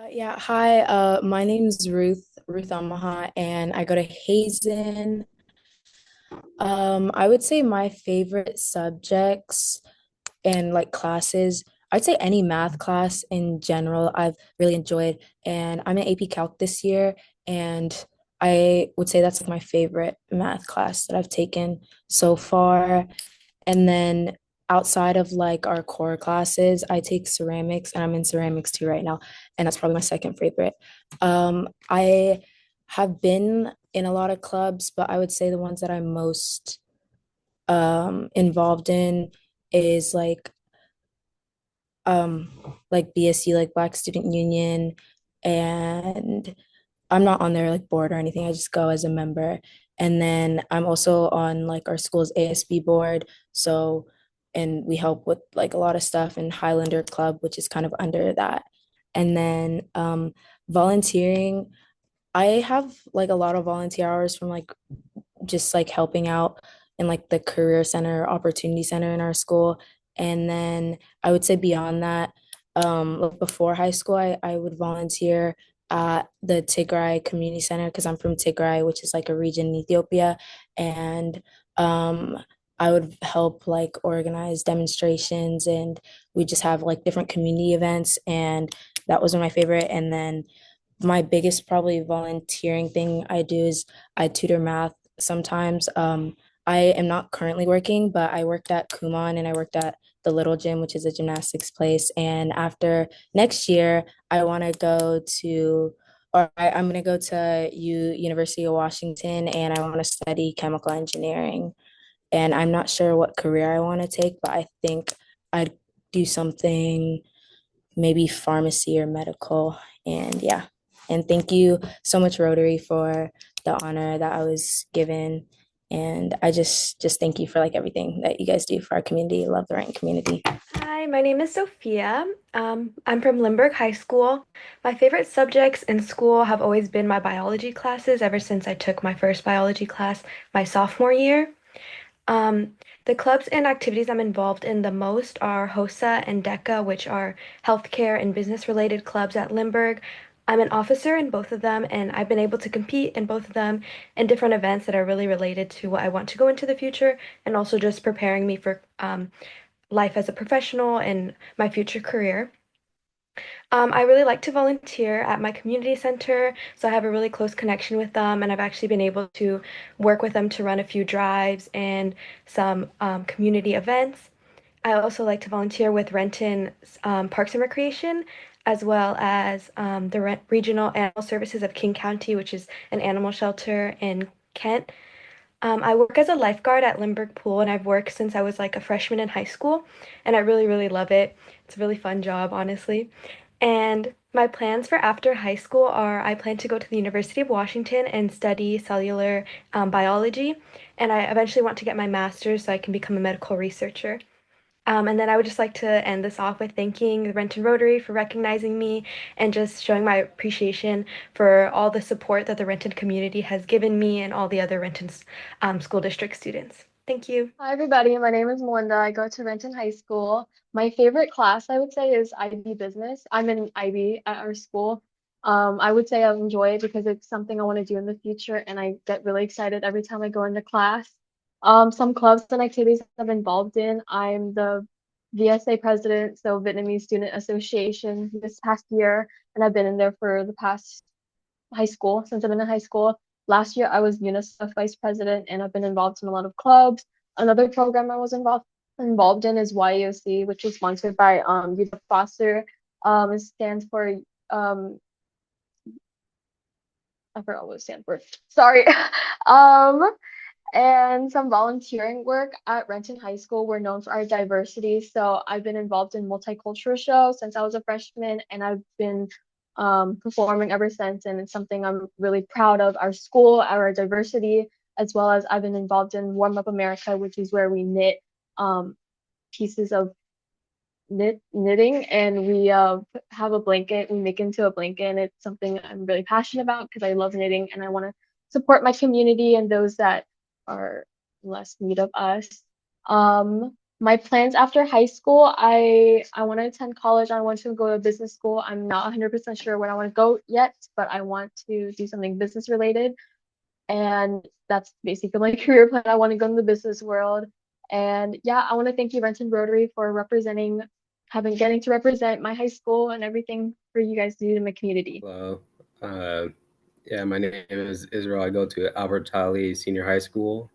Yeah, hi. My name's Ruth Omaha, and I go to Hazen. I would say my favorite subjects and like classes, I'd say any math class in general, I've really enjoyed. And I'm in AP Calc this year, and I would say that's like my favorite math class that I've taken so far. And then outside of like our core classes, I take ceramics and I'm in ceramics too right now. And that's probably my second favorite. I have been in a lot of clubs, but I would say the ones that I'm most involved in is um like BSU, like Black Student Union, and I'm not on their like board or anything. I just go as a member. And then I'm also on like our school's ASB board. So, and we help with like a lot of stuff in Highlander Club, which is kind of under that. And then volunteering, I have like a lot of volunteer hours from like just like helping out in like the career center, opportunity center in our school. And then I would say beyond that, like before high school, I would volunteer at the Tigray Community Center because I'm from Tigray, which is like a region in Ethiopia. And um, I would help like organize demonstrations and we just have like different community events. And that was one of my favorite. And then my biggest probably volunteering thing I do is I tutor math sometimes. I am not currently working, but I worked at Kumon and I worked at the Little Gym, which is a gymnastics place. And after next year, I want to go to, I'm going to go to University of Washington and I want to study chemical engineering. And I'm not sure what career I want to take, but I think I'd do something maybe pharmacy or medical. And yeah. And thank you so much, Rotary, for the honor that I was given. And I just thank you for like everything that you guys do for our community. I love the Renton community. Hi, my name is Sophia. I'm from Limburg High School. My favorite subjects in school have always been my biology classes ever since I took my first biology class my sophomore year. Um, the clubs and activities I'm involved in the most are HOSA and DECA, which are healthcare and business related clubs at Limburg. I'm an officer in both of them, and I've been able to compete in both of them in different events that are really related to what I want to go into the future, and also just preparing me for life as a professional and my future career. I really like to volunteer at my community center, so I have a really close connection with them, and I've actually been able to work with them to run a few drives and some community events. I also like to volunteer with Renton Parks and Recreation, as well as the Regional Animal Services of King County, which is an animal shelter in Kent. I work as a lifeguard at Limburg Pool, and I've worked since I was like a freshman in high school, and I really, really love it. It's a really fun job, honestly. And my plans for after high school are I plan to go to the University of Washington and study cellular biology, and I eventually want to get my master's so I can become a medical researcher. And then I would just like to end this off with thanking the Renton Rotary for recognizing me and just showing my appreciation for all the support that the Renton community has given me and all the other Renton school district students. Thank you. Hi, everybody. My name is Melinda. I go to Renton High School. My favorite class, I would say, is IB Business. I'm in IB at our school. I would say I enjoy it because it's something I want to do in the future, and I get really excited every time I go into class. Some clubs and activities I'm involved in. I'm the VSA president, so Vietnamese Student Association this past year, and I've been in there for the past high school since I've been in high school. Last year, I was UNICEF vice president, and I've been involved in a lot of clubs. Another program I was involved in is YEOC, which is sponsored by Youth Foster. It stands for I forgot what it stands for. Sorry. um, and some volunteering work at Renton High School. We're known for our diversity, so I've been involved in multicultural shows since I was a freshman, and I've been performing ever since. And it's something I'm really proud of. Our school, our diversity, as well as I've been involved in Warm Up America, which is where we knit um, pieces of knitting, and we have a blanket. We make into a blanket, and it's something I'm really passionate about because I love knitting and I want to support my community and those that are less need of us. Um, My plans after high school, I want to attend college. I want to go to business school. I'm not 100% sure where I want to go yet, but I want to do something business related. And that's basically my career plan. I want to go in the business world. And yeah, I want to thank you, Renton Rotary, for getting to represent my high school and everything for you guys do in my community. Hello. Uh, yeah, my name is Israel. I go to Albert Talley Senior High School,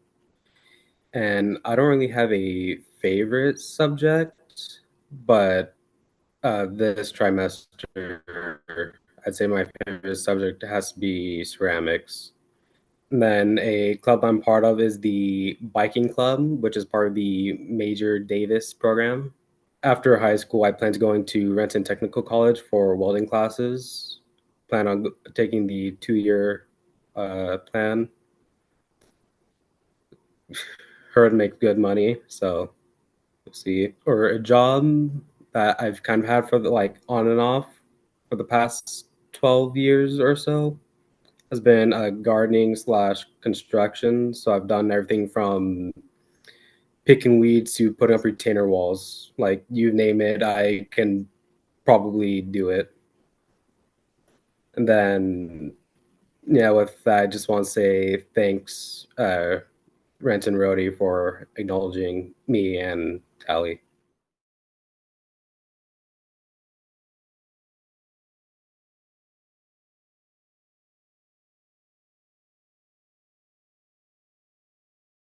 and I don't really have a favorite subject, but this trimester, I'd say my favorite subject has to be ceramics. And then a club I'm part of is the biking club, which is part of the Major Davis program. After high school, I plan to going to Renton Technical College for welding classes. Plan on taking the 2 year plan. Heard make good money, so we'll see. Or a job that I've kind of had for the like on and off for the past 12 years or so has been gardening slash construction. So I've done everything from picking weeds to putting up retainer walls. Like you name it, I can probably do it. And then, yeah, with that, I just want to say thanks, Renton Rody, for acknowledging me and Tally.